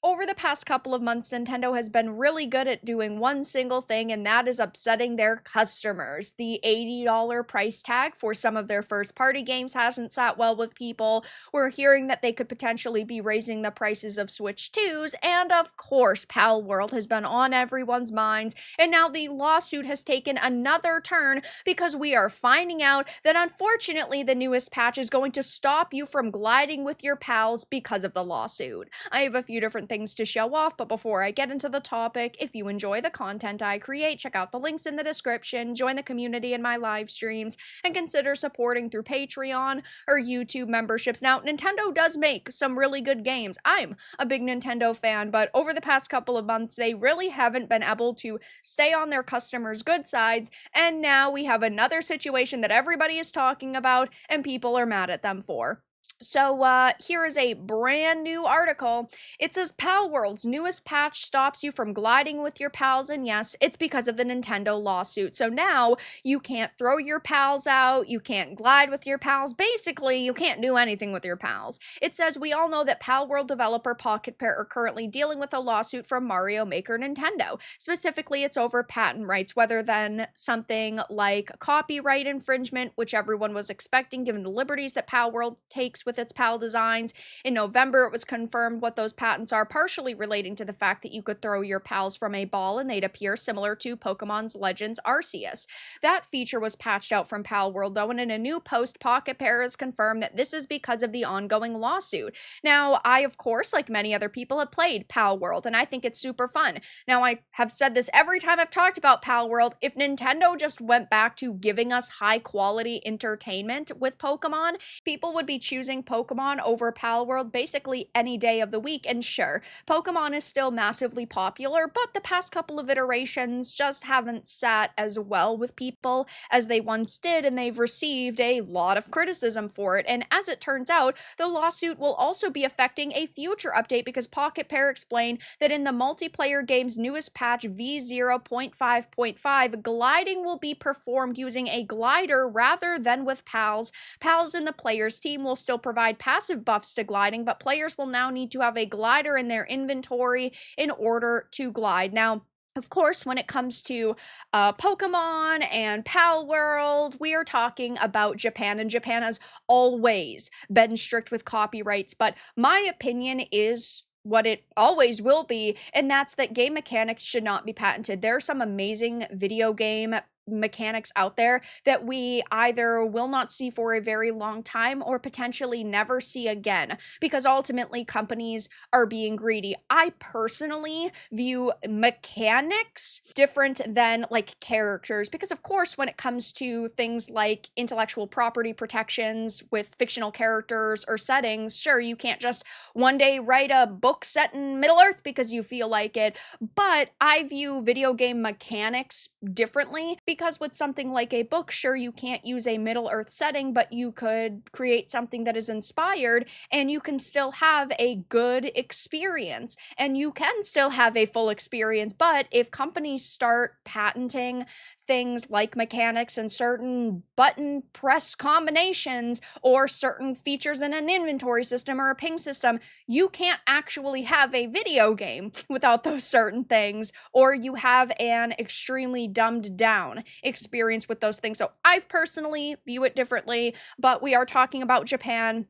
Over the past couple of months, Nintendo has been really good at doing one single thing, and that is upsetting their customers. The $80 price tag for some of their first party games hasn't sat well with people. We're hearing that they could potentially be raising the prices of Switch 2s, and of course, Palworld has been on everyone's minds, and now the lawsuit has taken another turn because we are finding out that unfortunately the newest patch is going to stop you from gliding with your pals because of the lawsuit. I have a few different things to show off, but before I get into the topic, if you enjoy the content I create, check out the links in the description, join the community in my live streams, and consider supporting through Patreon or YouTube memberships. Now, Nintendo does make some really good games. I'm a big Nintendo fan, but over the past couple of months, they really haven't been able to stay on their customers' good sides, and now we have another situation that everybody is talking about and people are mad at them for. So, here is a brand new article. It says Palworld's newest patch stops you from gliding with your pals, and yes, it's because of the Nintendo lawsuit. So now you can't throw your pals out, you can't glide with your pals. Basically, you can't do anything with your pals. It says we all know that Palworld developer Pocketpair are currently dealing with a lawsuit from Mario Maker Nintendo. Specifically, it's over patent rights, whether than something like copyright infringement, which everyone was expecting given the liberties that Palworld takes with its PAL designs. In November, it was confirmed what those patents are, partially relating to the fact that you could throw your pals from a ball and they'd appear similar to Pokemon's Legends Arceus. That feature was patched out from Palworld, though, and in a new post, Pocketpair has confirmed that this is because of the ongoing lawsuit. Now, I, of course, like many other people, have played Palworld, and I think it's super fun. Now, I have said this every time I've talked about Palworld. If Nintendo just went back to giving us high-quality entertainment with Pokemon, people would be choosing Pokemon over Palworld basically any day of the week. And sure, Pokemon is still massively popular, but the past couple of iterations just haven't sat as well with people as they once did, and they've received a lot of criticism for it. And as it turns out, the lawsuit will also be affecting a future update because Pocketpair explained that in the multiplayer game's newest patch V0.5.5, gliding will be performed using a glider rather than with pals. Pals in the player's team will still provide passive buffs to gliding, but players will now need to have a glider in their inventory in order to glide. Now, of course, when it comes to Pokemon and Palworld, we are talking about Japan, and Japan has always been strict with copyrights, but my opinion is what it always will be, and that's that game mechanics should not be patented. There are some amazing video game mechanics out there that we either will not see for a very long time or potentially never see again because ultimately companies are being greedy. I personally view mechanics different than like characters because of course when it comes to things like intellectual property protections with fictional characters or settings, sure, you can't just one day write a book set in Middle Earth because you feel like it, but I view video game mechanics differently because with something like a book, sure, you can't use a Middle-earth setting, but you could create something that is inspired and you can still have a good experience and you can still have a full experience. But if companies start patenting things like mechanics and certain button press combinations or certain features in an inventory system or a ping system, you can't actually have a video game without those certain things, or you have an extremely dumbed down experience with those things. So I personally view it differently, but we are talking about Japan.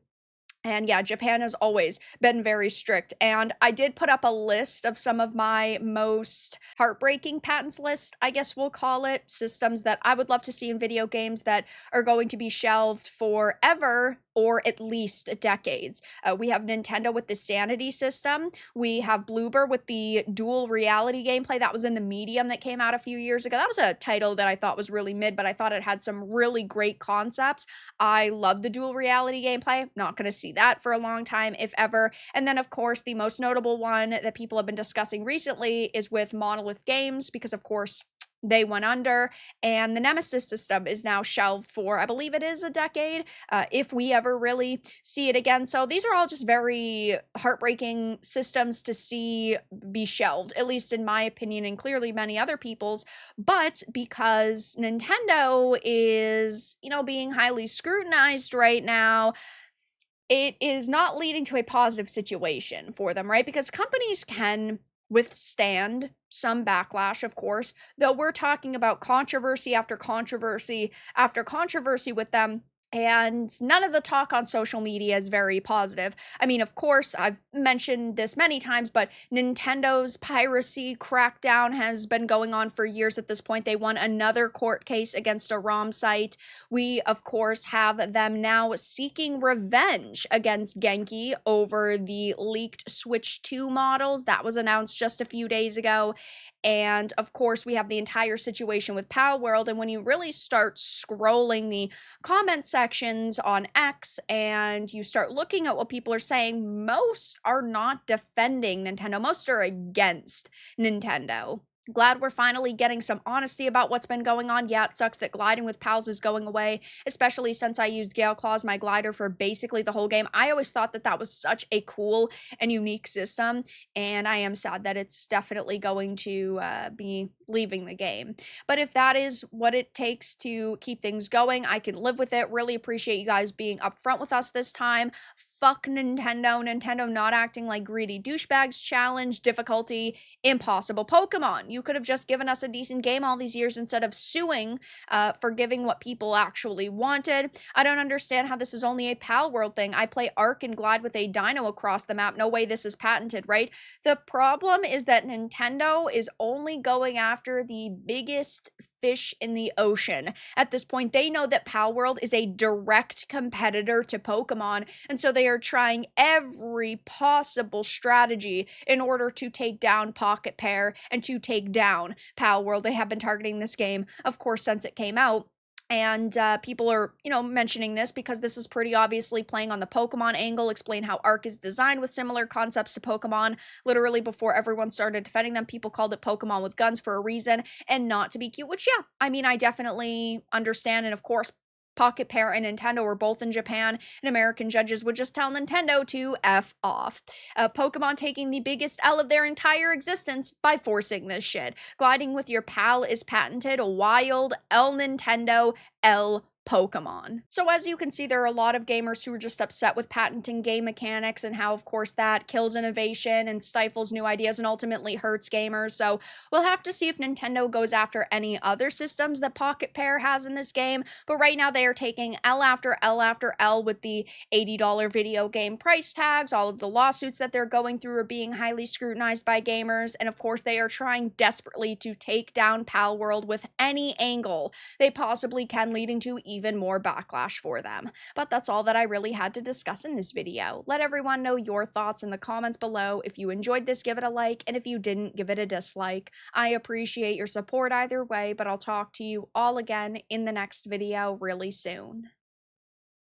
And yeah, Japan has always been very strict. And I did put up a list of some of my most heartbreaking patents list, I guess we'll call it, systems that I would love to see in video games that are going to be shelved forever or at least decades. We have Nintendo with the Sanity system. We have Bloober with the dual reality gameplay that was in the Medium that came out a few years ago. That was a title that I thought was really mid, but I thought it had some really great concepts. I love the dual reality gameplay. Not going to see that for a long time, if ever. And then, of course, the most notable one that people have been discussing recently is with Monolith Games, because, of course, they went under, and the Nemesis system is now shelved for, I believe it is a decade, if we ever really see it again. So these are all just very heartbreaking systems to see be shelved, at least in my opinion, and clearly many other people's. But because Nintendo is, being highly scrutinized right now, it is not leading to a positive situation for them, right? Because companies can withstand some backlash, of course, though we're talking about controversy after controversy after controversy with them. And none of the talk on social media is very positive. I mean, of course, I've mentioned this many times, but Nintendo's piracy crackdown has been going on for years at this point. They won another court case against a ROM site. We, of course, have them now seeking revenge against Genki over the leaked Switch 2 models. That was announced just a few days ago. And of course, we have the entire situation with Palworld. And when you really start scrolling the comment sections on X and you start looking at what people are saying, most are not defending Nintendo. Most are against Nintendo. Glad we're finally getting some honesty about what's been going on. Yeah, it sucks that gliding with pals is going away, especially since I used Gale Claws, my glider, for basically the whole game. I always thought that that was such a cool and unique system, and I am sad that it's definitely going to be leaving the game. But if that is what it takes to keep things going, I can live with it. Really appreciate you guys being upfront with us this time. Fuck Nintendo. Nintendo not acting like greedy douchebags. Challenge, difficulty, impossible. Pokemon, you could have just given us a decent game all these years instead of suing for giving what people actually wanted. I don't understand how this is only a Palworld thing. I play Arc and glide with a dino across the map. No way this is patented, right? The problem is that Nintendo is only going after the biggest fish in the ocean. At this point, they know that Palworld is a direct competitor to Pokemon, and so they are trying every possible strategy in order to take down Pocketpair and to take down Palworld. They have been targeting this game, of course, since it came out. And people are, mentioning this because this is pretty obviously playing on the Pokemon angle, explain how Arc is designed with similar concepts to Pokemon. Literally before everyone started defending them, people called it Pokemon with guns for a reason and not to be cute, which, yeah, I mean, I definitely understand. And of course, Pocketpair and Nintendo were both in Japan, and American judges would just tell Nintendo to F off. Pokemon taking the biggest L of their entire existence by forcing this shit. Gliding with your pal is patented. Wild L Nintendo L Pokemon. So as you can see, there are a lot of gamers who are just upset with patenting game mechanics and how, of course, that kills innovation and stifles new ideas and ultimately hurts gamers. So we'll have to see if Nintendo goes after any other systems that Pocketpair has in this game. But right now they are taking L after L after L with the $80 video game price tags. All of the lawsuits that they're going through are being highly scrutinized by gamers. And of course, they are trying desperately to take down Palworld with any angle they possibly can, leading to even more backlash for them. But that's all that I really had to discuss in this video. Let everyone know your thoughts in the comments below. If you enjoyed this, give it a like, and if you didn't, give it a dislike. I appreciate your support either way, but I'll talk to you all again in the next video really soon.